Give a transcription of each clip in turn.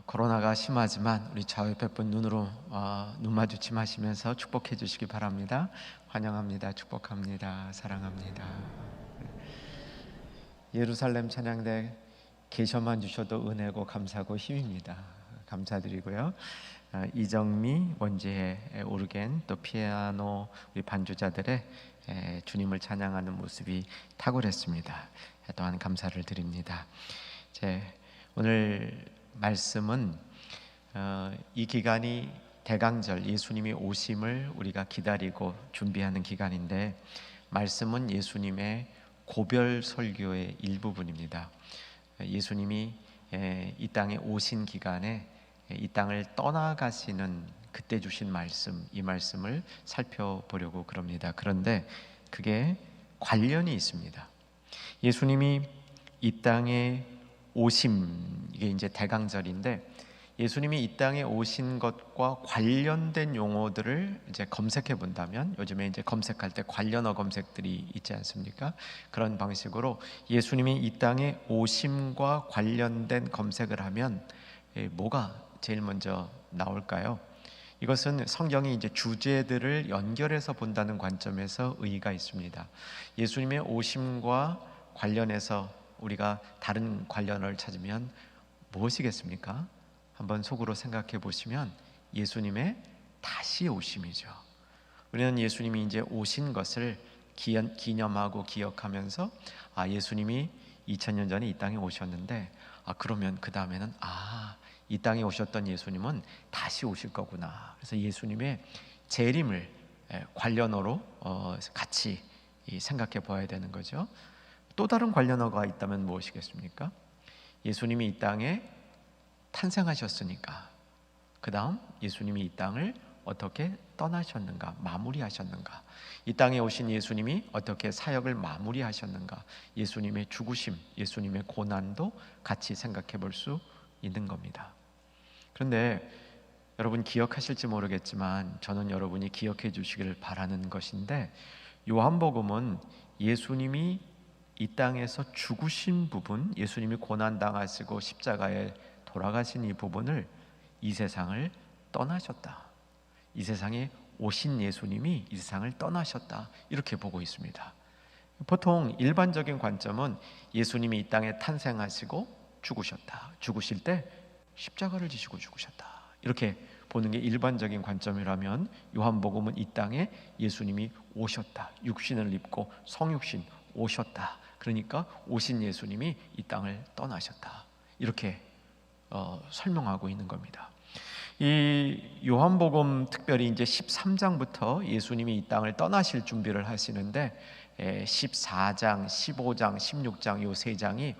코로나가 심하지만 우리 좌우옆에 분 눈으로 눈 마주침 하시면서 축복해 주시기 바랍니다. 환영합니다. 축복합니다. 사랑합니다. 예루살렘 찬양대 계셔만 주셔도 은혜고 감사고 힘입니다. 감사드리고요. 이정미, 원지혜, 오르겐, 또 피아노 우리 반주자들의 주님을 찬양하는 모습이 탁월했습니다. 또한 감사를 드립니다. 오늘 말씀은 이 기간이 대강절, 예수님이 오심을 우리가 기다리고 준비하는 기간인데, 말씀은 예수님의 고별 설교의 일부분입니다. 예수님이 이 땅에 오신 기간에 이 땅을 떠나가시는 그때 주신 말씀, 이 말씀을 살펴보려고 그럽니다. 그런데 그게 관련이 있습니다. 예수님이 이 땅에 오심, 이게 이제 대강절인데, 예수님이 이 땅에 오신 것과 관련된 용어들을 이제 검색해 본다면, 요즘에 이제 검색할 때 관련어 검색들이 있지 않습니까? 그런 방식으로 예수님이 이 땅에 오심과 관련된 검색을 하면 뭐가 제일 먼저 나올까요? 이것은 성경이 이제 주제들을 연결해서 본다는 관점에서 의의가 있습니다. 예수님의 오심과 관련해서 우리가 다른 관련어를 찾으면 무엇이겠습니까? 한번 속으로 생각해 보시면 예수님의 다시 오심이죠. 우리는 예수님이 이제 오신 것을 기념하고 기억하면서 예수님이 2000년 전에 이 땅에 오셨는데, 그러면 그 다음에는 이 땅에 오셨던 예수님은 다시 오실 거구나. 그래서 예수님의 재림을 관련어로 같이 생각해 봐야 되는 거죠. 또 다른 관련어가 있다면 무엇이겠습니까? 예수님이 이 땅에 탄생하셨으니까 그 다음 예수님이 이 땅을 어떻게 떠나셨는가, 마무리하셨는가, 이 땅에 오신 예수님이 어떻게 사역을 마무리하셨는가, 예수님의 죽으심, 예수님의 고난도 같이 생각해 볼 수 있는 겁니다. 그런데 여러분 기억하실지 모르겠지만 저는 여러분이 기억해 주시기를 바라는 것인데, 요한복음은 예수님이 이 땅에서 죽으신 부분, 예수님이 고난당하시고 십자가에 돌아가신 이 부분을, 이 세상을 떠나셨다, 이 세상에 오신 예수님이 이 세상을 떠나셨다, 이렇게 보고 있습니다. 보통 일반적인 관점은 예수님이 이 땅에 탄생하시고 죽으셨다, 죽으실 때 십자가를 지시고 죽으셨다, 이렇게 보는 게 일반적인 관점이라면, 요한복음은 이 땅에 예수님이 오셨다, 육신을 입고 성육신 오셨다, 그러니까 오신 예수님이 이 땅을 떠나셨다, 이렇게 설명하고 있는 겁니다. 이 요한복음 특별히 이제 13장부터 예수님이 이 땅을 떠나실 준비를 하시는데, 14장, 15장, 16장 요 세 장이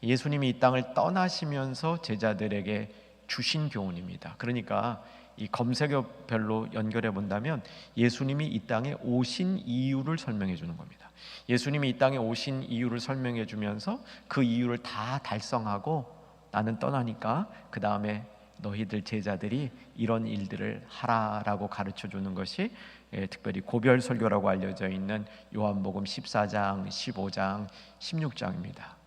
예수님이 이 땅을 떠나시면서 제자들에게 주신 교훈입니다. 그러니까 이 검색어별로 연결해 본다면 예수님이 이 땅에 오신 이유를 설명해 주는 겁니다. 예수님이 이 땅에 오신 이유를 설명해 주면서 그 이유를 다 달성하고 나는 떠나니까 그 다음에 너희들 제자들이 이런 일들을 하라라고 가르쳐 주는 것이 특별히 고별 설교라고 알려져 있는 요한복음 14장, 15장, 16장입니다.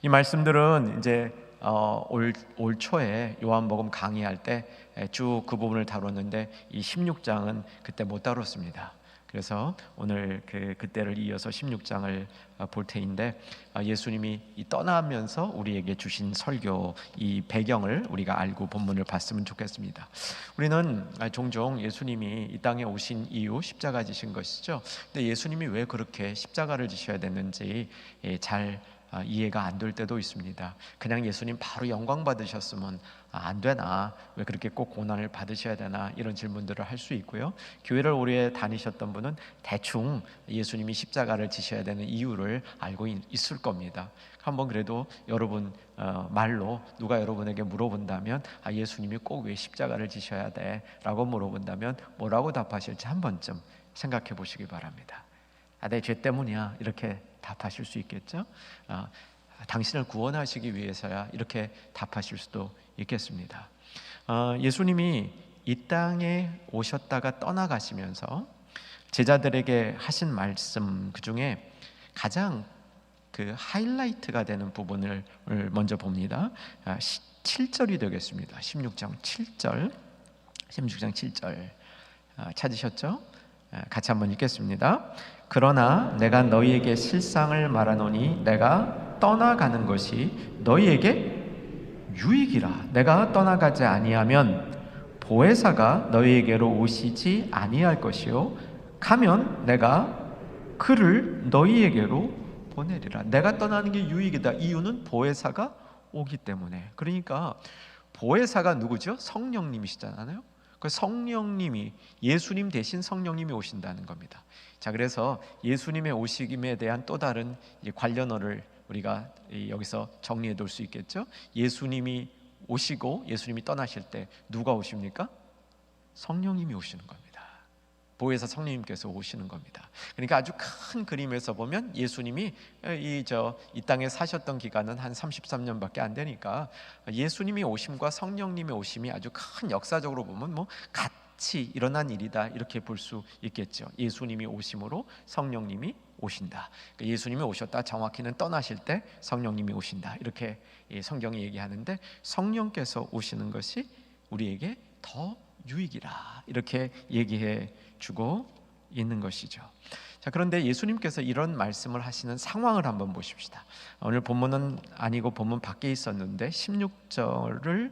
이 말씀들은 이제 올 초에 요한복음 강의할 때 쭉 그 부분을 다뤘는데, 이 16장은 그때 못 다뤘습니다. 그래서 오늘 그때를 이어서 16장을 볼 테인데, 예수님이 떠나면서 우리에게 주신 설교, 이 배경을 우리가 알고 본문을 봤으면 좋겠습니다. 우리는 종종 예수님이 이 땅에 오신 이유, 십자가 지신 것이죠. 근데 예수님이 왜 그렇게 십자가를 지셔야 됐는지 잘 이해가 안 될 때도 있습니다. 그냥 예수님 바로 영광 받으셨으면 안 되나, 왜 그렇게 꼭 고난을 받으셔야 되나, 이런 질문들을 할 수 있고요. 교회를 오래 다니셨던 분은 대충 예수님이 십자가를 지셔야 되는 이유를 알고 있을 겁니다. 한번 그래도 여러분 말로 누가 여러분에게 물어본다면 예수님이 꼭 왜 십자가를 지셔야 돼? 라고 물어본다면 뭐라고 답하실지 한 번쯤 생각해 보시기 바랍니다. 내 죄 때문이야, 이렇게 답하실 수 있겠죠? 당신을 구원하시기 위해서야, 이렇게 답하실 수도 있겠습니다. 예수님이 이 땅에 오셨다가 떠나가시면서 제자들에게 하신 말씀, 그 중에 가장 그 하이라이트가 되는 부분을 먼저 봅니다. 7절이 되겠습니다. 16장 7절. 16장 7절 찾으셨죠? 같이 한번 읽겠습니다. 그러나 내가 너희에게 실상을 말하노니 내가 떠나가는 것이 너희에게 유익이라. 내가 떠나가지 아니하면 보혜사가 너희에게로 오시지 아니할 것이요 가면 내가 그를 너희에게로 보내리라. 내가 떠나는 게 유익이다. 이유는 보혜사가 오기 때문에. 그러니까 보혜사가 누구죠? 성령님이시잖아요. 그 성령님이, 예수님 대신 성령님이 오신다는 겁니다. 자, 그래서 예수님의 오심에 대한 또 다른 관련어를 우리가 여기서 정리해 둘 수 있겠죠. 예수님이 오시고 예수님이 떠나실 때 누가 오십니까? 성령님이 오시는 겁니다. 보혜사 성령님께서 오시는 겁니다. 그러니까 아주 큰 그림에서 보면 예수님이 이 땅에 사셨던 기간은 한 33년밖에 안 되니까 예수님이 오심과 성령님의 오심이 아주 큰, 역사적으로 보면 뭐 같이 일어난 일이다, 이렇게 볼 수 있겠죠. 예수님이 오심으로 성령님이 오신다. 그러니까 예수님이 오셨다, 정확히는 떠나실 때 성령님이 오신다, 이렇게 성경이 얘기하는데, 성령께서 오시는 것이 우리에게 더 유익이라, 이렇게 얘기해 주고 있는 것이죠. 자, 그런데 예수님께서 이런 말씀을 하시는 상황을 한번 보십시다. 오늘 본문은 아니고 본문 밖에 있었는데 16장을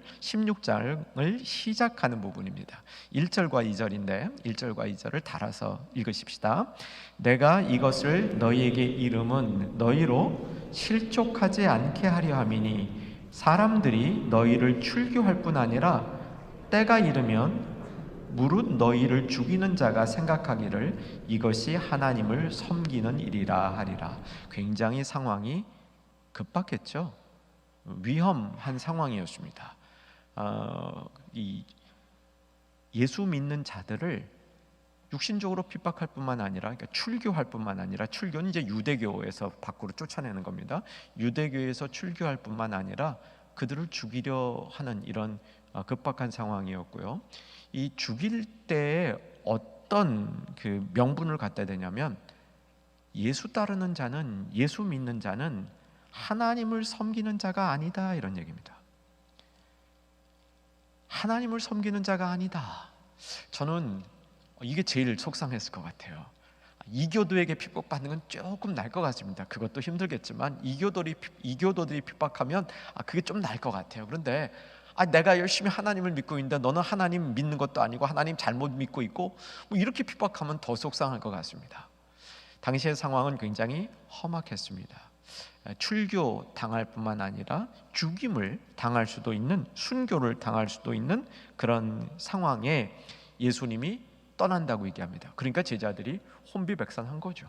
시작하는 부분입니다. 1절과 2절인데 1절과 2절을 달아서 읽으십시다. 내가 이것을 너희에게 이름은 너희로 실족하지 않게 하려 함이니 사람들이 너희를 출교할 뿐 아니라 때가 이르면 무릇 너희를 죽이는 자가 생각하기를 이것이 하나님을 섬기는 일이라 하리라. 굉장히 상황이 급박했죠. 위험한 상황이었습니다. 이 예수 믿는 자들을 육신적으로 핍박할 뿐만 아니라, 그러니까 출교할 뿐만 아니라, 출교는 이제 유대교에서 밖으로 쫓아내는 겁니다. 유대교에서 출교할 뿐만 아니라 그들을 죽이려 하는 이런 급박한 상황이었고요. 이 죽일 때에 어떤 그 명분을 갖다 대냐면, 예수 따르는 자는, 예수 믿는 자는 하나님을 섬기는 자가 아니다, 이런 얘기입니다. 하나님을 섬기는 자가 아니다. 저는 이게 제일 속상했을 것 같아요. 이교도에게 핍박받는 건 조금 나을 것 같습니다. 그것도 힘들겠지만 이교도들이 핍박하면 그게 좀 나을 것 같아요. 그런데 내가 열심히 하나님을 믿고 있는데 너는 하나님 믿는 것도 아니고 하나님 잘못 믿고 있고, 뭐 이렇게 핍박하면 더 속상할 것 같습니다. 당시의 상황은 굉장히 험악했습니다. 출교 당할 뿐만 아니라 죽임을 당할 수도 있는, 순교를 당할 수도 있는 그런 상황에 예수님이 떠난다고 얘기합니다. 그러니까 제자들이 혼비백산한 거죠.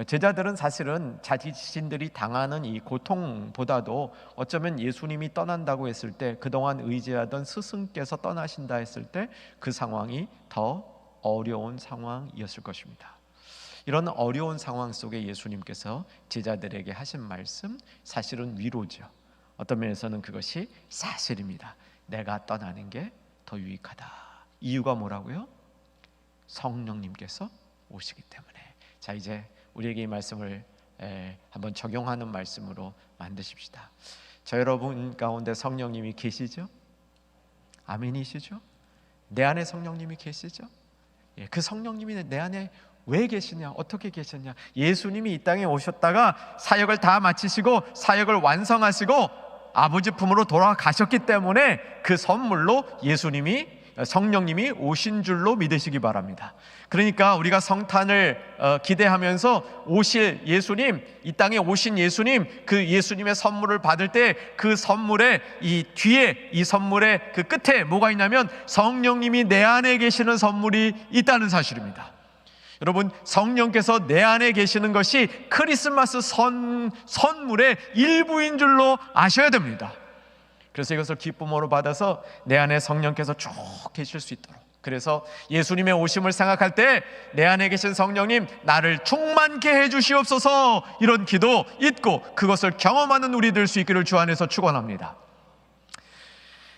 제자들은 사실은 자신들이 당하는 이 고통보다도 어쩌면 예수님이 떠난다고 했을 때, 그동안 의지하던 스승께서 떠나신다 했을 때 그 상황이 더 어려운 상황이었을 것입니다. 이런 어려운 상황 속에 예수님께서 제자들에게 하신 말씀, 사실은 위로죠. 어떤 면에서는 그것이 사실입니다. 내가 떠나는 게 더 유익하다. 이유가 뭐라고요? 성령님께서 오시기 때문에. 자, 이제 우리에게 이 말씀을 한번 적용하는 말씀으로 만드십시다. 저 여러분 가운데 성령님이 계시죠? 아멘이시죠? 내 안에 성령님이 계시죠? 그 성령님이 내 안에 왜 계시냐? 어떻게 계셨냐? 예수님이 이 땅에 오셨다가 사역을 다 마치시고 사역을 완성하시고 아버지 품으로 돌아가셨기 때문에 그 선물로 성령님이 오신 줄로 믿으시기 바랍니다. 그러니까 우리가 성탄을 기대하면서 오실 예수님, 이 땅에 오신 예수님, 그 예수님의 선물을 받을 때 그 선물의 이 뒤에, 이 선물의 그 끝에 뭐가 있냐면 성령님이 내 안에 계시는 선물이 있다는 사실입니다. 여러분, 성령께서 내 안에 계시는 것이 크리스마스 선물의 일부인 줄로 아셔야 됩니다. 그래서 이것을 기쁨으로 받아서 내 안에 성령께서 쭉 계실 수 있도록, 그래서 예수님의 오심을 생각할 때 내 안에 계신 성령님 나를 충만케 해주시옵소서, 이런 기도 잊고 그것을 경험하는 우리 될 수 있기를 주 안에서 축원합니다.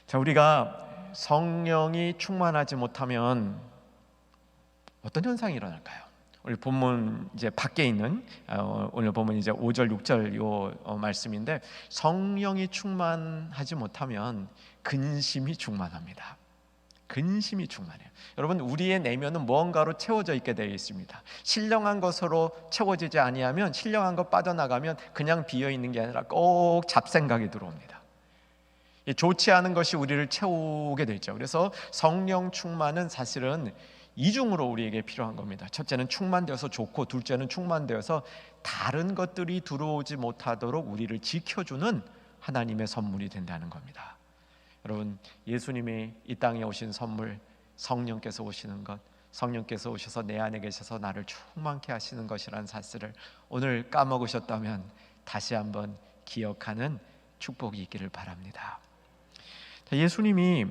자, 우리가 성령이 충만하지 못하면 어떤 현상이 일어날까요? 우리 본문 이제 밖에 있는 오늘 본문 이제 5절 6절 요 말씀인데, 성령이 충만하지 못하면 근심이 충만합니다. 근심이 충만해요. 여러분, 우리의 내면은 무언가로 채워져 있게 되어 있습니다. 신령한 것으로 채워지지 아니하면, 신령한 것 빠져나가면 그냥 비어 있는 게 아니라 꼭 잡생각이 들어옵니다. 좋지 않은 것이 우리를 채우게 되죠. 그래서 성령 충만은 사실은 이중으로 우리에게 필요한 겁니다. 첫째는 충만되어서 좋고, 둘째는 충만되어서 다른 것들이 들어오지 못하도록 우리를 지켜주는 하나님의 선물이 된다는 겁니다. 여러분, 예수님이 이 땅에 오신 선물, 성령께서 오시는 것, 성령께서 오셔서 내 안에 계셔서 나를 충만케 하시는 것이라는 사실을 오늘 까먹으셨다면 다시 한번 기억하는 축복이 있기를 바랍니다. 예수님이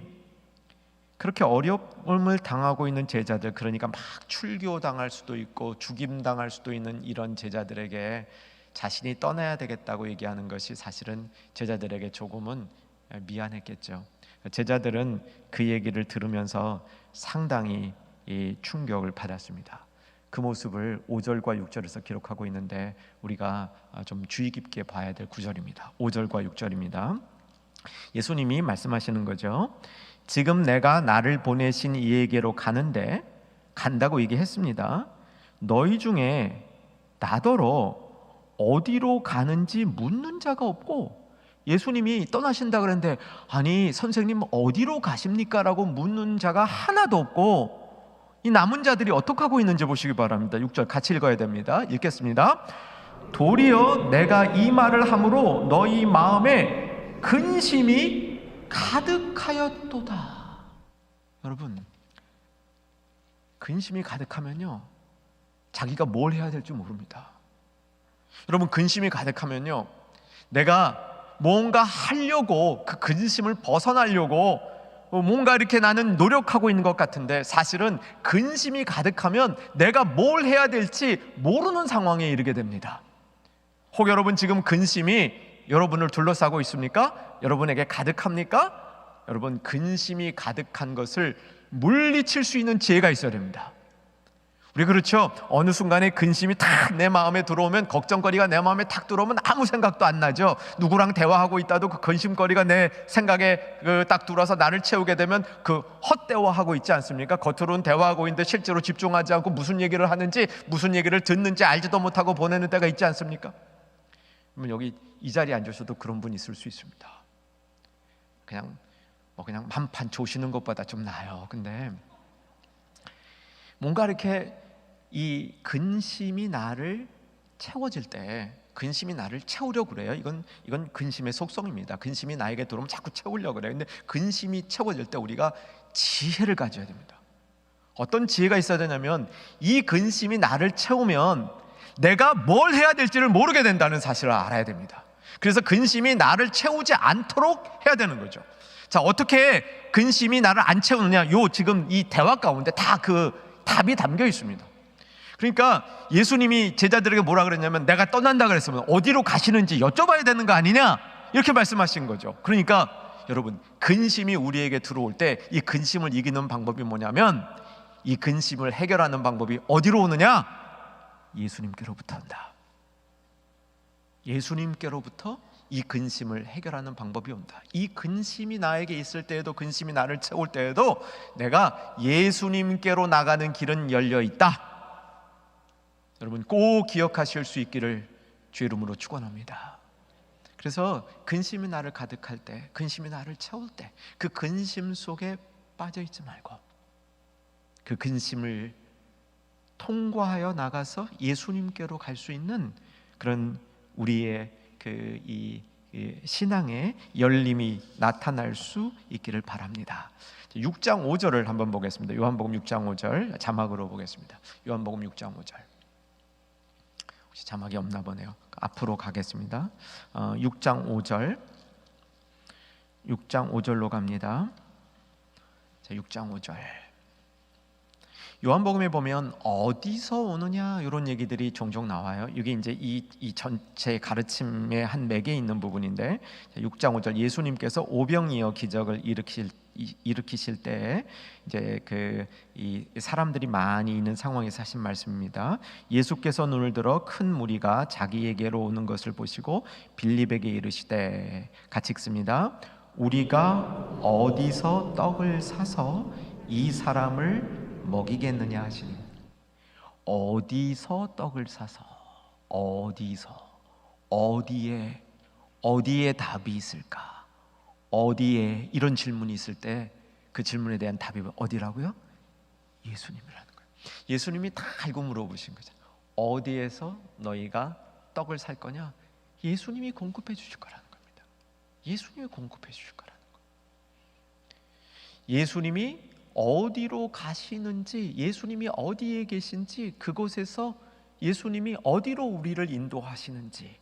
그렇게 어려움을 당하고 있는 제자들, 그러니까 막 출교당할 수도 있고 죽임당할 수도 있는 이런 제자들에게 자신이 떠나야 되겠다고 얘기하는 것이 사실은 제자들에게 조금은 미안했겠죠. 제자들은 그 얘기를 들으면서 상당히 충격을 받았습니다. 그 모습을 5절과 6절에서 기록하고 있는데 우리가 좀 주의 깊게 봐야 될 구절입니다. 5절과 6절입니다. 예수님이 말씀하시는 거죠. 지금 내가 나를 보내신 이에게로 가는데, 간다고 얘기했습니다. 너희 중에 나더러 어디로 가는지 묻는 자가 없고, 예수님이 떠나신다 그랬는데 아니 선생님 어디로 가십니까? 라고 묻는 자가 하나도 없고, 이 남은 자들이 어떻게 하고 있는지 보시기 바랍니다. 6절 같이 읽어야 됩니다. 읽겠습니다. 도리어 내가 이 말을 함으로 너희 마음에 근심이 가득하였도다. 여러분, 근심이 가득하면요 자기가 뭘 해야 될지 모릅니다. 여러분, 근심이 가득하면요 내가 뭔가 하려고, 그 근심을 벗어나려고 뭔가 이렇게 나는 노력하고 있는 것 같은데, 사실은 근심이 가득하면 내가 뭘 해야 될지 모르는 상황에 이르게 됩니다. 혹 여러분 지금 근심이 여러분을 둘러싸고 있습니까? 여러분에게 가득합니까? 여러분, 근심이 가득한 것을 물리칠 수 있는 지혜가 있어야 됩니다. 우리 그렇죠? 어느 순간에 근심이 탁 내 마음에 들어오면, 걱정거리가 내 마음에 탁 들어오면 아무 생각도 안 나죠. 누구랑 대화하고 있다도 그 근심거리가 내 생각에 딱 들어와서 나를 채우게 되면 그 헛대화하고 있지 않습니까? 겉으로는 대화하고 있는데 실제로 집중하지 않고 무슨 얘기를 하는지, 무슨 얘기를 듣는지 알지도 못하고 보내는 때가 있지 않습니까? 그러면 여기 이 자리에 앉으셔도 그런 분 있을 수 있습니다. 그냥 한판 조시는 것보다 좀 나아요. 근데 뭔가 이렇게 이 근심이 나를 채워질 때, 근심이 나를 채우려고 그래요. 이건 근심의 속성입니다. 근심이 나에게 들어오면 자꾸 채우려고 그래요. 근데 근심이 채워질 때 우리가 지혜를 가져야 됩니다. 어떤 지혜가 있어야 되냐면, 이 근심이 나를 채우면 내가 뭘 해야 될지를 모르게 된다는 사실을 알아야 됩니다. 그래서 근심이 나를 채우지 않도록 해야 되는 거죠. 자, 어떻게 근심이 나를 안 채우느냐? 지금 이 대화 가운데 다 그 답이 담겨 있습니다. 그러니까 예수님이 제자들에게 뭐라 그랬냐면, 내가 떠난다 그랬으면 어디로 가시는지 여쭤봐야 되는 거 아니냐? 이렇게 말씀하신 거죠. 그러니까 여러분, 근심이 우리에게 들어올 때 이 근심을 이기는 방법이 뭐냐면, 이 근심을 해결하는 방법이 어디로 오느냐? 예수님께로부터 온다. 예수님께로부터 이 근심을 해결하는 방법이 온다. 이 근심이 나에게 있을 때에도, 근심이 나를 채울 때에도 내가 예수님께로 나가는 길은 열려 있다. 여러분, 꼭 기억하실 수 있기를 주의 이름으로 축원합니다. 그래서 근심이 나를 가득할 때, 근심이 나를 채울 때, 그 근심 속에 빠져 있지 말고 그 근심을 통과하여 나가서 예수님께로 갈 수 있는 그런 우리의 이 신앙의 열림이 나타날 수 있기를 바랍니다. 6장 5절을 한번 보겠습니다. 요한복음 6장 5절 자막으로 보겠습니다. 요한복음 6장 5절. 혹시 자막이 없나 보네요. 앞으로 가겠습니다. 6장 5절. 6장 5절로 갑니다. 자, 6장 5절. 요한복음에 보면 어디서 오느냐 이런 얘기들이 종종 나와요. 이게 이제 이 전체 가르침의 한 맥에 있는 부분인데, 6장 5절, 예수님께서 오병이어 기적을 일으키실 때 이제 이 사람들이 많이 있는 상황에서 하신 말씀입니다. 예수께서 눈을 들어 큰 무리가 자기에게로 오는 것을 보시고 빌립에게 이르시되, 같이 읽습니다. 우리가 어디서 떡을 사서 이 사람을 먹이겠느냐 하시니. 어디서 떡을 사서, 어디에 답이 있을까? 어디에, 이런 질문이 있을 때 그 질문에 대한 답이 어디라고요? 예수님이라는 거예요. 예수님이 다 알고 물어보신 거죠. 어디에서 너희가 떡을 살 거냐? 예수님이 공급해 주실 거라는 겁니다. 예수님이 공급해 주실 거라는 거예요. 예수님이 어디로 가시는지, 예수님이 어디에 계신지, 그곳에서 예수님이 어디로 우리를 인도하시는지,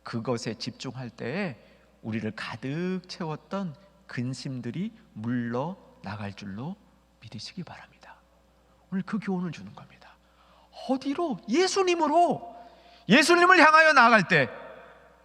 그것에 집중할 때에 우리를 가득 채웠던 근심들이 물러나갈 줄로 믿으시기 바랍니다. 오늘 그 교훈을 주는 겁니다. 어디로? 예수님으로. 예수님을 향하여 나아갈 때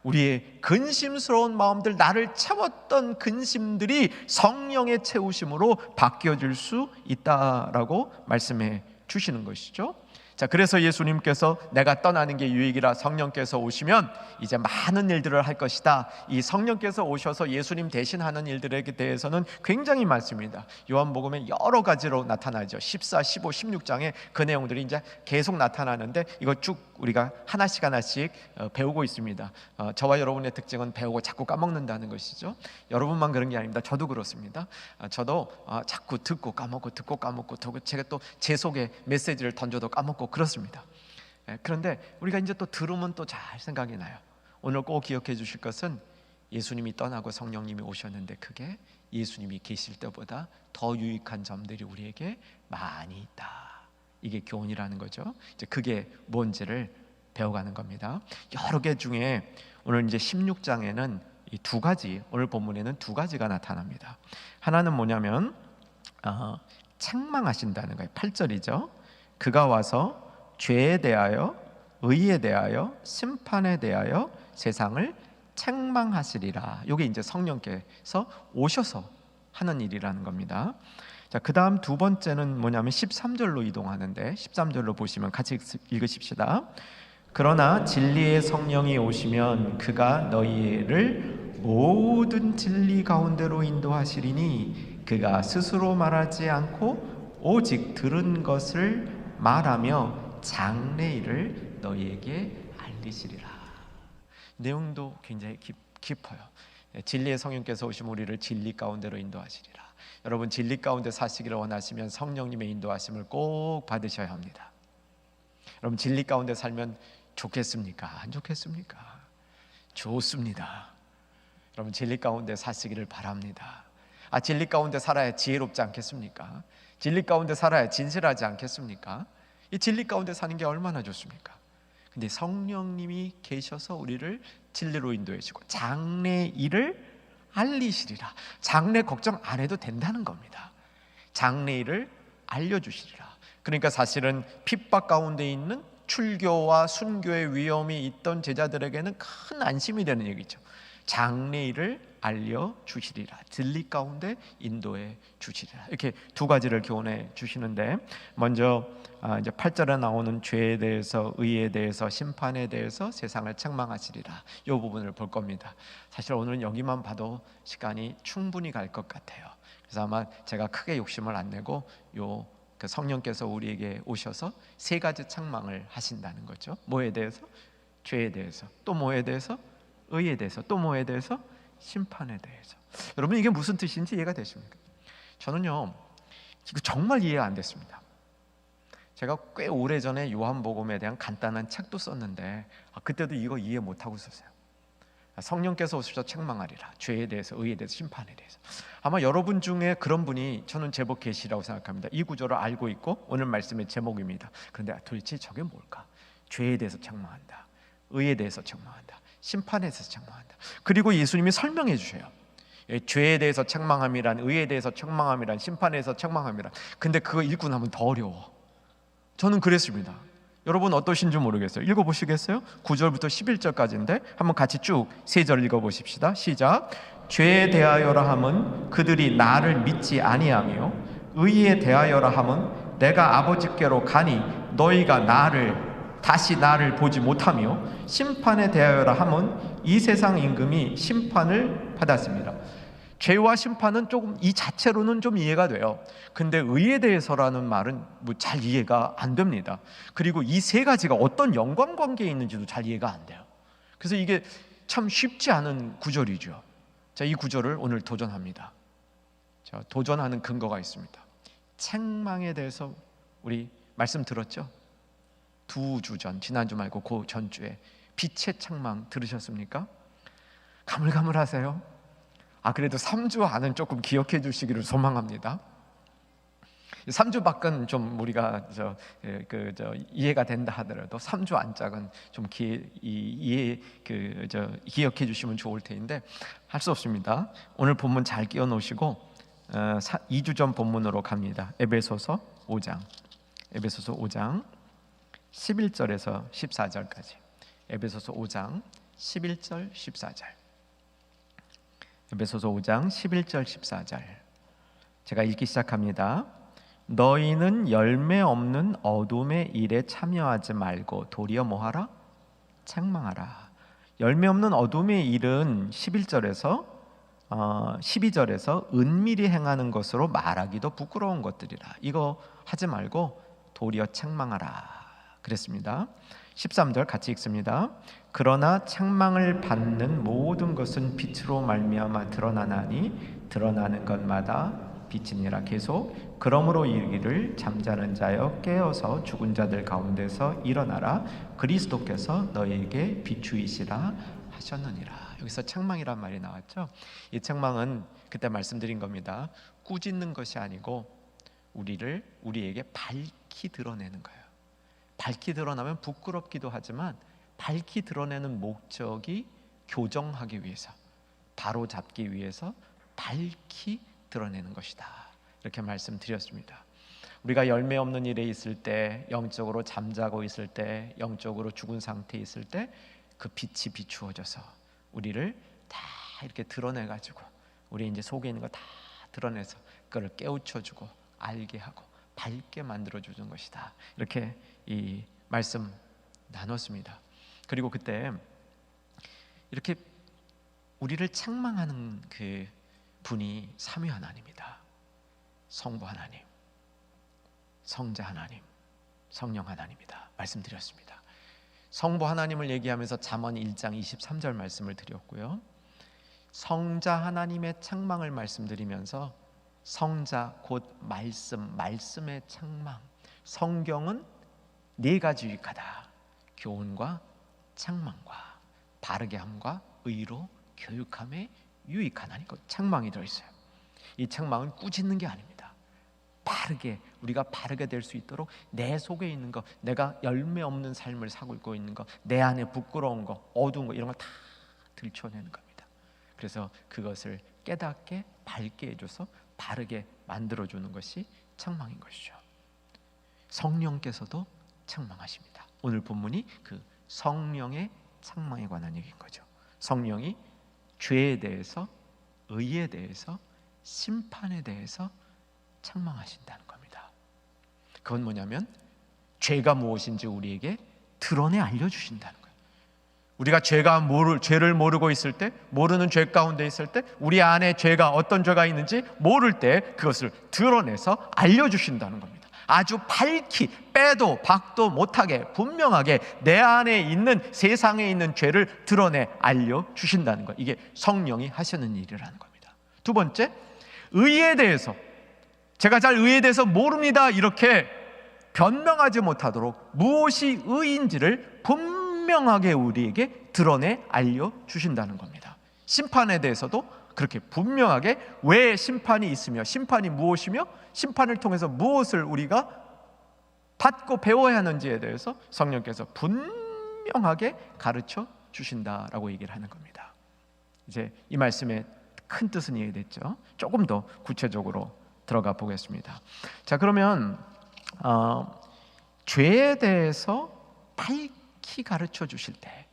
우리의 근심스러운 마음들, 나를 채웠던 근심들이 성령의 채우심으로 바뀌어질 수 있다라고 말씀해 주시는 것이죠. 자, 그래서 예수님께서 내가 떠나는 게 유익이라 성령께서 오시면 이제 많은 일들을 할 것이다. 이 성령께서 오셔서 예수님 대신하는 일들에 대해서는 굉장히 많습니다. 요한복음에 여러 가지로 나타나죠. 14, 15, 16장에 그 내용들이 이제 계속 나타나는데 이거 쭉 우리가 하나씩 배우고 있습니다. 저와 여러분의 특징은 배우고 자꾸 까먹는다는 것이죠. 여러분만 그런 게 아닙니다. 저도 그렇습니다. 저도 자꾸 듣고 까먹고 제가 또 제 속에 메시지를 던져도 까먹고 그렇습니다. 그런데 우리가 이제 또 들으면 또 잘 생각이 나요. 오늘 꼭 기억해 주실 것은 예수님이 떠나고 성령님이 오셨는데 그게 예수님이 계실 때보다 더 유익한 점들이 우리에게 많이 있다. 이게 교훈이라는 거죠. 이제 그게 뭔지를 배워가는 겁니다. 여러 개 중에 오늘 이제 16장에는 이 두 가지, 오늘 본문에는 두 가지가 나타납니다. 하나는 뭐냐면 책망하신다는 거예요. 8절이죠. 그가 와서 죄에 대하여, 의에 대하여, 심판에 대하여 세상을 책망하시리라. 이게 이제 성령께서 오셔서 하는 일이라는 겁니다. 자, 그 다음 두 번째는 뭐냐면 13절로 이동하는데 13절로 보시면 같이 읽으십시다. 그러나 진리의 성령이 오시면 그가 너희를 모든 진리 가운데로 인도하시리니 그가 스스로 말하지 않고 오직 들은 것을 말하며 장래일을 너희에게 알리시리라. 내용도 굉장히 깊어요. 진리의 성령께서 오시면 우리를 진리 가운데로 인도하시리라. 여러분, 진리 가운데 사시기를 원하시면 성령님의 인도하심을 꼭 받으셔야 합니다. 여러분, 진리 가운데 살면 좋겠습니까? 안 좋겠습니까? 좋습니다. 여러분, 진리 가운데 사시기를 바랍니다. 진리 가운데 살아야 지혜롭지 않겠습니까? 진리 가운데 살아야 진실하지 않겠습니까? 이 진리 가운데 사는 게 얼마나 좋습니까? 근데 성령님이 계셔서 우리를 진리로 인도해 주고 장래 일을 알리시리라. 장래 걱정 안 해도 된다는 겁니다. 장래 일을 알려주시리라. 그러니까 사실은 핍박 가운데 있는 출교와 순교의 위험이 있던 제자들에게는 큰 안심이 되는 얘기죠. 장래 일을 알려주시리라. 진리 가운데 인도해 주시리라. 이렇게 두 가지를 교훈해 주시는데, 먼저 이제 8절에 나오는 죄에 대해서, 의에 대해서, 심판에 대해서 세상을 책망하시리라. 이 부분을 볼 겁니다. 사실 오늘은 여기만 봐도 시간이 충분히 갈 것 같아요. 그래서 아마 제가 크게 욕심을 안 내고 그 성령께서 우리에게 오셔서 세 가지 책망을 하신다는 거죠. 뭐에 대해서? 죄에 대해서. 또 뭐에 대해서? 의에 대해서. 또 뭐에 대해서? 심판에 대해서. 여러분, 이게 무슨 뜻인지 이해가 되십니까? 저는요, 이거 정말 이해가 안 됐습니다. 제가 꽤 오래전에 요한복음에 대한 간단한 책도 썼는데 그때도 이거 이해 못하고 있었어요. 성령께서 오셔서 책망하리라. 죄에 대해서, 의에 대해서, 심판에 대해서. 아마 여러분 중에 그런 분이 저는 제법 계시라고 생각합니다. 이 구조를 알고 있고 오늘 말씀의 제목입니다. 그런데 도대체 저게 뭘까? 죄에 대해서 책망한다, 의에 대해서 책망한다, 심판에 대해서 책망한다. 그리고 예수님이 설명해 주셔요. 죄에 대해서 책망함이란, 의에 대해서 책망함이란, 심판에 대해서 책망함이란. 근데 그거 읽고 나면 더 어려워. 저는 그랬습니다. 여러분 어떠신지 모르겠어요. 읽어보시겠어요? 9절부터 11절까지인데 한번 같이 쭉 3절 읽어보십시다. 시작. 죄에 대하여라 함은 그들이 나를 믿지 아니하며 의에 대하여라 함은 내가 아버지께로 가니 너희가 다시 나를 보지 못하며 심판에 대하여라 함은 이 세상 임금이 심판을 받았습니다. 죄와 심판은 조금 이 자체로는 좀 이해가 돼요. 근데 의에 대해서라는 말은 잘 이해가 안 됩니다. 그리고 이 세 가지가 어떤 연관관계에 있는지도 잘 이해가 안 돼요. 그래서 이게 참 쉽지 않은 구절이죠. 자, 이 구절을 오늘 도전합니다. 자, 도전하는 근거가 있습니다. 책망에 대해서 우리 말씀 들었죠? 2주 전, 지난주 말고 그 전주에 빛의 책망 들으셨습니까? 가물가물하세요? 그래도 3주 안은 조금 기억해 주시기를 소망합니다. 3주 밖은 좀 우리가 이해가 된다 하더라도 3주 안짝은 좀 기억해 주시면 좋을 텐데 할 수 없습니다. 오늘 본문 잘 끼워 놓으시고 2주 전 본문으로 갑니다. 에베소서 5장 11절에서 14절까지. 에베소서 5장 11절 14절. 에베소서 5장 11절 14절. 제가 읽기 시작합니다. 너희는 열매 없는 어둠의 일에 참여하지 말고 도리어 뭐하라? 책망하라. 열매 없는 어둠의 일은 12절에서 은밀히 행하는 것으로 말하기도 부끄러운 것들이라. 이거 하지 말고 도리어 책망하라 그랬습니다. 13절 같이 읽습니다. 그러나 책망을 받는 모든 것은 빛으로 말미암아 드러나나니 드러나는 것마다 빛이니라. 계속 그러므로 이르기를 잠자는 자여 깨어서 죽은 자들 가운데서 일어나라. 그리스도께서 너희에게 비추이시라 하셨느니라. 여기서 책망이란 말이 나왔죠. 이 책망은 그때 말씀드린 겁니다. 꾸짖는 것이 아니고 우리에게 밝히 드러내는 거예요. 밝히 드러나면 부끄럽기도 하지만 밝히 드러내는 목적이 교정하기 위해서, 바로잡기 위해서 밝히 드러내는 것이다. 이렇게 말씀드렸습니다. 우리가 열매 없는 일에 있을 때, 영적으로 잠자고 있을 때, 영적으로 죽은 상태에 있을 때 그 빛이 비추어져서 우리를 다 이렇게 드러내가지고 우리 이제 속에 있는 거 다 드러내서 그걸 깨우쳐주고 알게 하고 밝게 만들어주는 것이다. 이렇게 이 말씀 나눴습니다. 그리고 그때 이렇게 우리를 책망하는 그 분이 삼위 하나님이다. 성부 하나님, 성자 하나님, 성령 하나님이다 말씀드렸습니다. 성부 하나님을 얘기하면서 잠언 1장 23절 말씀을 드렸고요. 성자 하나님의 책망을 말씀드리면서 성자 곧 말씀의 책망. 성경은 4가지 유익하다. 교훈과 책망과 바르게 함과 의로 교육함에 유익하나니 그 책망이 들어있어요. 이 책망은 꾸짖는 게 아닙니다. 우리가 바르게 될 수 있도록 내 속에 있는 거, 내가 열매 없는 삶을 살고 있는 거, 내 안에 부끄러운 거, 어두운 거, 이런 걸 다 들춰내는 겁니다. 그래서 그것을 깨닫게 밝게 해줘서 바르게 만들어주는 것이 책망인 것이죠. 성령께서도 책망하십니다. 오늘 본문이 그 성령의 책망에 관한 얘기인 거죠. 성령이 죄에 대해서, 의에 대해서, 심판에 대해서 책망하신다는 겁니다. 그건 뭐냐면 죄가 무엇인지 우리에게 드러내 알려주신다는 거예요. 우리가 죄를 모르고 있을 때, 모르는 죄 가운데 있을 때, 우리 안에 어떤 죄가 있는지 모를 때 그것을 드러내서 알려주신다는 겁니다. 아주 밝히 빼도 박도 못하게 분명하게 내 안에 있는, 세상에 있는 죄를 드러내 알려주신다는 것. 이게 성령이 하시는 일이라는 겁니다. 두 번째, 의에 대해서, 제가 잘 의에 대해서 모릅니다 이렇게 변명하지 못하도록 무엇이 의인지를 분명하게 우리에게 드러내 알려주신다는 겁니다. 심판에 대해서도 그렇게 분명하게 왜 심판이 있으며 심판이 무엇이며 심판을 통해서 무엇을 우리가 받고 배워야 하는지에 대해서 성령께서 분명하게 가르쳐 주신다라고 얘기를 하는 겁니다. 이제 이 말씀의 큰 뜻은 이해됐죠? 조금 더 구체적으로 들어가 보겠습니다. 자, 그러면 죄에 대해서 밝히 가르쳐 주실 때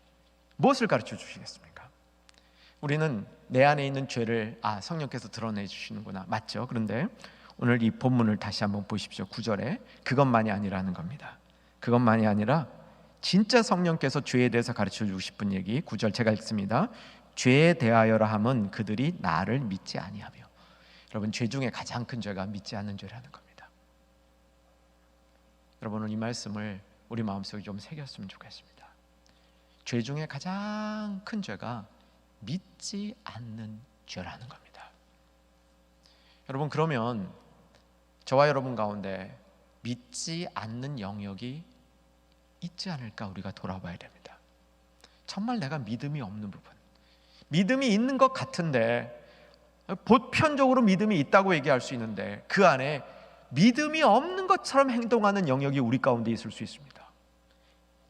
무엇을 가르쳐 주시겠습니까? 우리는 내 안에 있는 죄를 성령께서 드러내 주시는구나, 맞죠? 그런데 오늘 이 본문을 다시 한번 보십시오. 9절에 그것만이 아니라는 겁니다. 그것만이 아니라 진짜 성령께서 죄에 대해서 가르쳐 주고 싶은 얘기, 9절 제가 읽습니다. 죄에 대하여라 함은 그들이 나를 믿지 아니하며. 여러분, 죄 중에 가장 큰 죄가 믿지 않는 죄라는 겁니다. 여러분, 오늘 이 말씀을 우리 마음속에 좀 새겼으면 좋겠습니다. 죄 중에 가장 큰 죄가 믿지 않는 죄라는 겁니다. 여러분, 그러면 저와 여러분 가운데 믿지 않는 영역이 있지 않을까 우리가 돌아봐야 됩니다. 정말 내가 믿음이 없는 부분, 믿음이 있는 것 같은데, 보편적으로 믿음이 있다고 얘기할 수 있는데 그 안에 믿음이 없는 것처럼 행동하는 영역이 우리 가운데 있을 수 있습니다.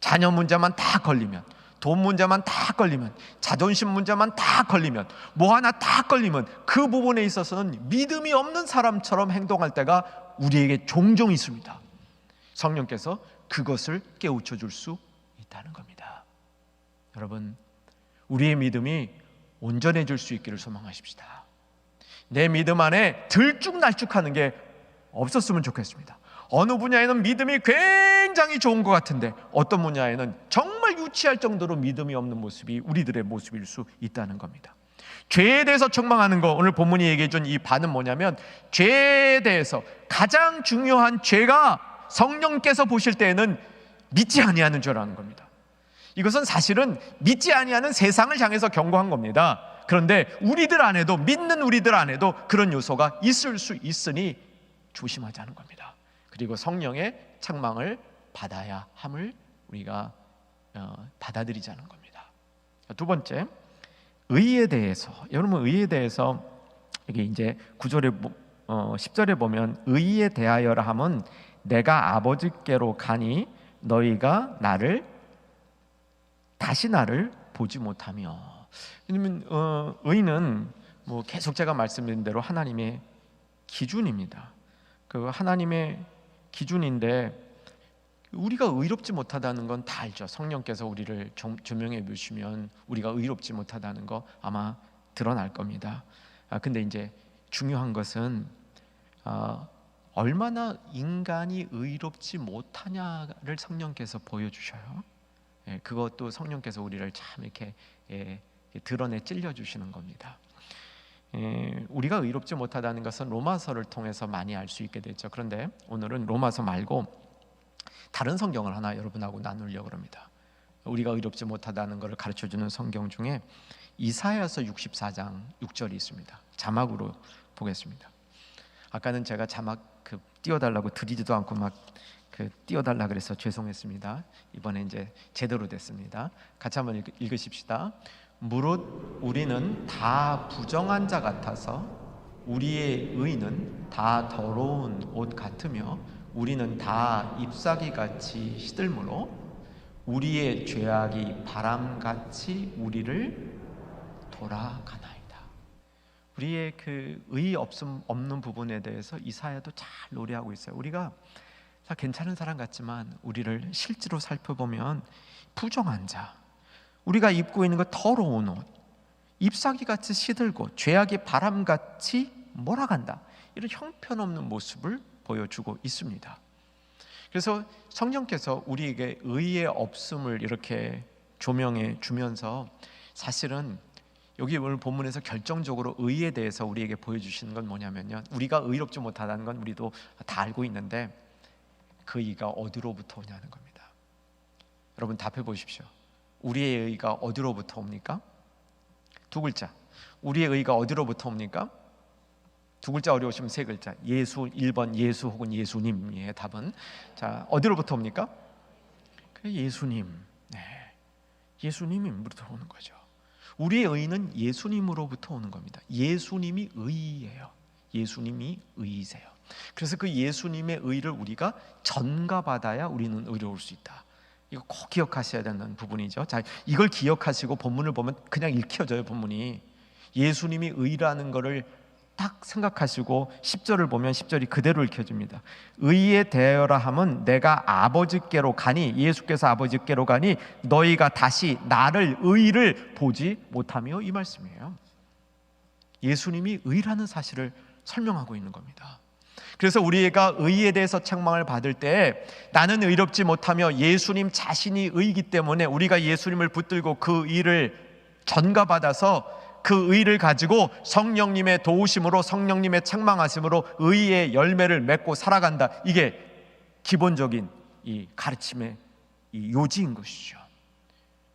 자녀 문제만 다 걸리면, 돈 문제만 다 걸리면, 자존심 문제만 다 걸리면, 뭐 하나 다 걸리면 그 부분에 있어서는 믿음이 없는 사람처럼 행동할 때가 우리에게 종종 있습니다. 성령께서 그것을 깨우쳐 줄 수 있다는 겁니다. 여러분, 우리의 믿음이 온전해질 수 있기를 소망하십시다. 내 믿음 안에 들쭉날쭉하는 게 없었으면 좋겠습니다. 어느 분야에는 믿음이 굉장히 좋은 것 같은데 어떤 분야에는 정말 유치할 정도로 믿음이 없는 모습이 우리들의 모습일 수 있다는 겁니다. 죄에 대해서 책망하는 거, 오늘 본문이 얘기해 준 이 바는 뭐냐면, 죄에 대해서 가장 중요한 죄가 성령께서 보실 때에는 믿지 아니하는 죄라는 겁니다. 이것은 사실은 믿지 아니하는 세상을 향해서 경고한 겁니다. 그런데 우리들 안에도, 믿는 우리들 안에도 그런 요소가 있을 수 있으니 조심하자는 겁니다. 그리고 성령의 책망을 받아야 함을 우리가 받아들이자는 겁니다. 두 번째, 의에 대해서. 여러분, 의에 대해서 이게 이제 9절에 10절에 보면 의에 대하여라 함은 내가 아버지께로 가니 너희가 다시 나를 보지 못하며. 왜냐면 의는 뭐 계속 제가 말씀드린 대로 하나님의 기준입니다. 그 하나님의 기준인데 우리가 의롭지 못하다는 건 다 알죠. 성령께서 우리를 조명해 주시면 우리가 의롭지 못하다는 거 아마 드러날 겁니다. 근데 이제 중요한 것은 얼마나 인간이 의롭지 못하냐를 성령께서 보여주셔요. 그것도 성령께서 우리를 참 이렇게 드러내 찔려주시는 겁니다. 우리가 의롭지 못하다는 것은 로마서를 통해서 많이 알 수 있게 됐죠. 그런데 오늘은 로마서 말고 다른 성경을 하나 여러분하고 나누려고 합니다. 우리가 의롭지 못하다는 것을 가르쳐주는 성경 중에 이사야서 64장 6절이 있습니다. 자막으로 보겠습니다. 아까는 제가 자막 띄워달라고 드리지도 않고 막 띄워달라 그래서 죄송했습니다. 이번에 이제 제대로 됐습니다. 같이 한번 읽으십시다. 무릇 우리는 다 부정한 자 같아서 우리의 의는 다 더러운 옷 같으며 우리는 다 잎사귀같이 시들므로 우리의 죄악이 바람같이 우리를 돌아가나이다. 우리의 그 의 없는 부분에 대해서 이사야도 잘 노래하고 있어요. 우리가 다 괜찮은 사람 같지만 우리를 실제로 살펴보면 부정한 자, 우리가 입고 있는 것 더러운 옷, 잎사귀같이 시들고 죄악이 바람같이 몰아간다, 이런 형편없는 모습을 보여주고 있습니다. 그래서 성령께서 우리에게 의의 없음을 이렇게 조명해 주면서 사실은 여기 오늘 본문에서 결정적으로 의에 대해서 우리에게 보여주시는 건 뭐냐면요, 우리가 의롭지 못하다는 건 우리도 다 알고 있는데 그 의가 어디로부터 오냐는 겁니다. 여러분 답해 보십시오. 우리의 의가 어디로부터 옵니까? 두 글자. 우리의 의가 어디로부터 옵니까? 두 글자 어려우시면 세 글자. 예수, 1번 예수 혹은 예수님의 답은. 자, 어디로부터 옵니까? 예수님. 네, 예수님으로부터 오는 거죠. 우리의 의는 예수님으로부터 오는 겁니다. 예수님이 의예요. 예수님이 의이세요. 그래서 그 예수님의 의를 우리가 전가받아야 우리는 의로울 수 있다. 이거 꼭 기억하셔야 되는 부분이죠. 자, 이걸 기억하시고 본문을 보면 그냥 읽혀져요. 본문이 예수님이 의라는 것을 딱 생각하시고 10절을 보면 10절이 그대로 읽혀집니다. 의에 대하여라 함은 내가 아버지께로 가니, 예수께서 아버지께로 가니 너희가 다시 나를 의를 보지 못하며, 이 말씀이에요. 예수님이 의라는 사실을 설명하고 있는 겁니다. 그래서 우리가 의에 대해서 책망을 받을 때 나는 의롭지 못하며 예수님 자신이 의이기 때문에 우리가 예수님을 붙들고 그 의를 전가받아서 그 의를 가지고 성령님의 도우심으로, 성령님의 책망하심으로 의의 열매를 맺고 살아간다. 이게 기본적인 이 가르침의 이 요지인 것이죠.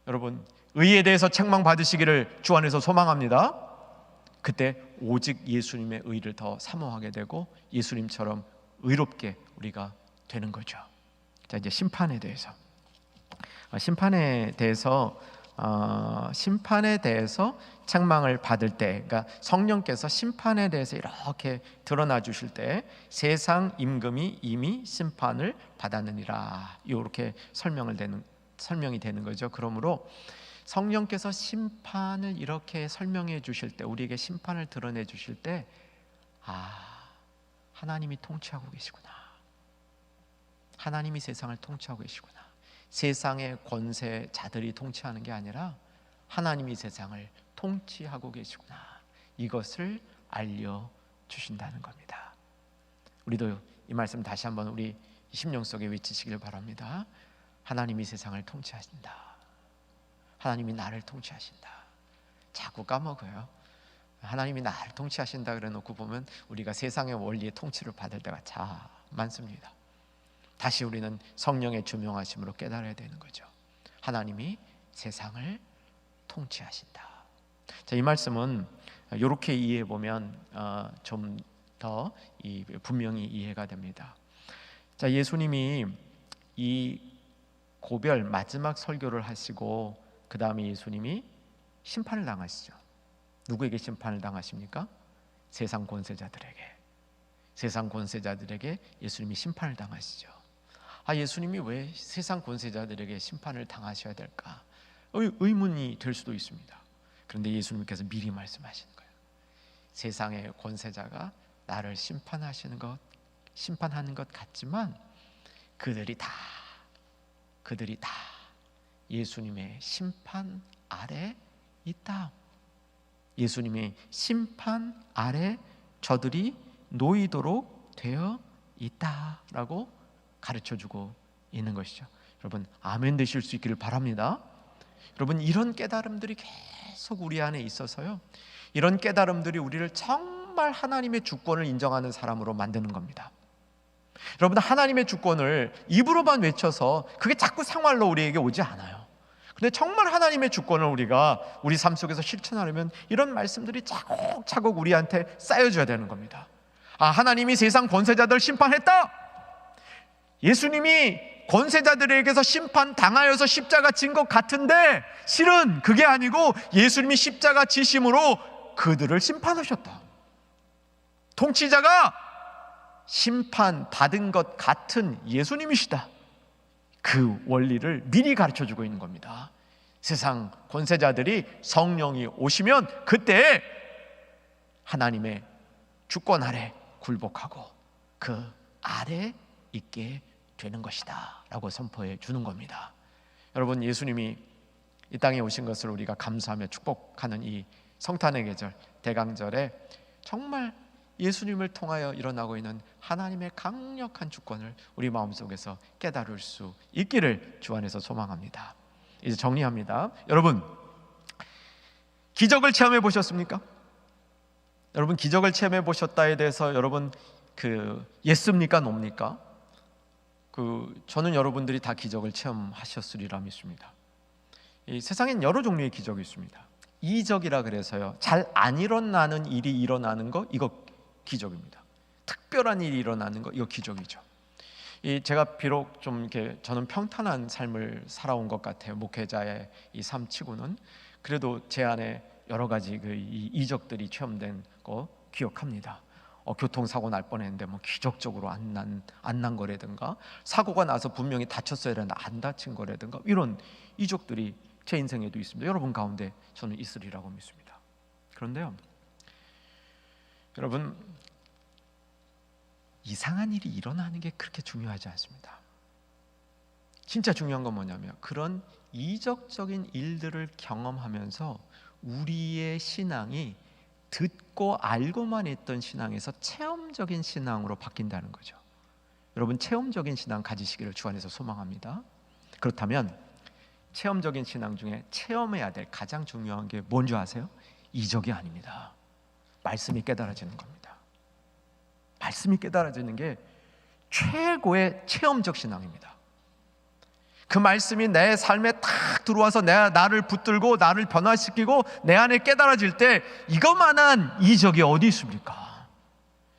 여러분, 의에 대해서 책망받으시기를 주 안에서 소망합니다. 그때 오직 예수님의 의를 더 사모하게 되고 예수님처럼 의롭게 우리가 되는 거죠. 자, 이제 심판에 대해서 책망을 받을 때, 그러니까 성령께서 심판에 대해서 이렇게 드러나 주실 때 세상 임금이 이미 심판을 받았느니라, 이렇게 설명이 되는 거죠. 그러므로 성령께서 심판을 이렇게 설명해 주실 때, 우리에게 심판을 드러내 주실 때, 하나님이 통치하고 계시구나, 하나님이 세상을 통치하고 계시구나, 세상의 권세자들이 통치하는 게 아니라 하나님이 세상을 통치하고 계시구나, 이것을 알려주신다는 겁니다. 우리도 이 말씀 다시 한번 우리 심령 속에 외치시길 바랍니다. 하나님이 세상을 통치하신다. 하나님이 나를 통치하신다. 자꾸 까먹어요. 하나님이 나를 통치하신다 그래 놓고 보면 우리가 세상의 원리의 통치를 받을 때가 참 많습니다. 다시 우리는 성령의 조명하심으로 깨달아야 되는 거죠. 하나님이 세상을 통치하신다. 자, 이 말씀은 이렇게 이해해 보면 좀 더 분명히 이해가 됩니다. 자, 예수님이 이 고별 마지막 설교를 하시고 그 다음에 예수님이 심판을 당하시죠. 누구에게 심판을 당하십니까? 세상 권세자들에게 예수님이 심판을 당하시죠. 예수님이 왜 세상 권세자들에게 심판을 당하셔야 될까? 의문이 될 수도 있습니다. 그런데 예수님께서 미리 말씀하시는 거예요. 세상의 권세자가 나를 심판하는 것 같지만 그들이 다 예수님의 심판 아래 있다. 예수님의 심판 아래 저들이 놓이도록 되어 있다라고 가르쳐주고 있는 것이죠. 여러분, 아멘 되실 수 있기를 바랍니다. 여러분, 이런 깨달음들이 계속 우리 안에 있어서요, 이런 깨달음들이 우리를 정말 하나님의 주권을 인정하는 사람으로 만드는 겁니다. 여러분, 하나님의 주권을 입으로만 외쳐서 그게 자꾸 생활로 우리에게 오지 않아요. 근데 정말 하나님의 주권을 우리가 우리 삶 속에서 실천하려면 이런 말씀들이 차곡차곡 우리한테 쌓여줘야 되는 겁니다. 하나님이 세상 권세자들 심판했다. 예수님이 권세자들에게서 심판당하여서 십자가 진 것 같은데 실은 그게 아니고 예수님이 십자가 지심으로 그들을 심판하셨다. 통치자가 심판받은 것 같은 예수님이시다. 그 원리를 미리 가르쳐주고 있는 겁니다. 세상 권세자들이 성령이 오시면 그때 하나님의 주권 아래 굴복하고 그 아래 있게 되는 것이다 라고 선포해 주는 겁니다. 여러분, 예수님이 이 땅에 오신 것을 우리가 감사하며 축복하는 이 성탄의 계절, 대강절에 정말 예수님을 통하여 일어나고 있는 하나님의 강력한 주권을 우리 마음속에서 깨달을 수 있기를 주 안에서 소망합니다. 이제 정리합니다. 여러분, 기적을 체험해 보셨습니까? 여러분, 기적을 체험해 보셨다에 대해서 여러분 예습니까, 놉니까? 저는 여러분들이 다 기적을 체험하셨으리라 믿습니다. 이 세상엔 여러 종류의 기적이 있습니다. 이적이라 그래서요, 잘 안 일어나는 일이 일어나는 거, 이거 기적입니다. 특별한 일이 일어나는 거, 이거 기적이죠. 제가 비록 좀 이렇게 저는 평탄한 삶을 살아온 것 같아요. 목회자의 이 삶 치고는. 그래도 제 안에 여러 가지 이 이적들이 체험된 거 기억합니다. 교통사고 날 뻔했는데 기적적으로 안 난 거라든가, 사고가 나서 분명히 다쳤어야 되는데 안 다친 거라든가, 이런 이적들이 제 인생에도 있습니다. 여러분 가운데 저는 있으리라고 믿습니다. 그런데요, 여러분, 이상한 일이 일어나는 게 그렇게 중요하지 않습니다. 진짜 중요한 건 뭐냐면 그런 이적적인 일들을 경험하면서 우리의 신앙이 듣고 알고만 있던 신앙에서 체험적인 신앙으로 바뀐다는 거죠. 여러분, 체험적인 신앙 가지시기를 주 안에서 소망합니다. 그렇다면 체험적인 신앙 중에 체험해야 될 가장 중요한 게 뭔지 아세요? 이적이 아닙니다. 말씀이 깨달아지는 겁니다. 말씀이 깨달아지는 게 최고의 체험적 신앙입니다. 그 말씀이 내 삶에 탁 들어와서 나를 붙들고 나를 변화시키고 내 안에 깨달아질 때 이것만한 이적이 어디 있습니까?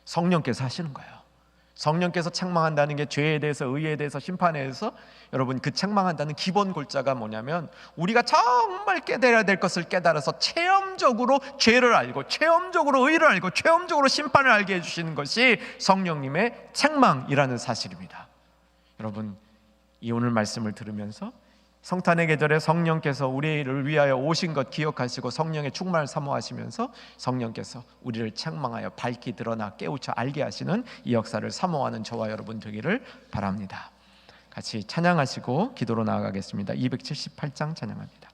성령께서 하시는 거예요. 성령께서 책망한다는 게 죄에 대해서, 의에 대해서, 심판에 대해서, 여러분, 그 책망한다는 기본 골자가 뭐냐면 우리가 정말 깨달아야 될 것을 깨달아서 체험적으로 죄를 알고 체험적으로 의를 알고 체험적으로 심판을 알게 해주시는 것이 성령님의 책망이라는 사실입니다. 여러분, 이 오늘 말씀을 들으면서 성탄의 계절에 성령께서 우리를 위하여 오신 것 기억하시고 성령의 충만을 사모하시면서 성령께서 우리를 책망하여 밝히 드러나 깨우쳐 알게 하시는 이 역사를 사모하는 저와 여러분 되기를 바랍니다. 같이 찬양하시고 기도로 나아가겠습니다. 278장 찬양합니다.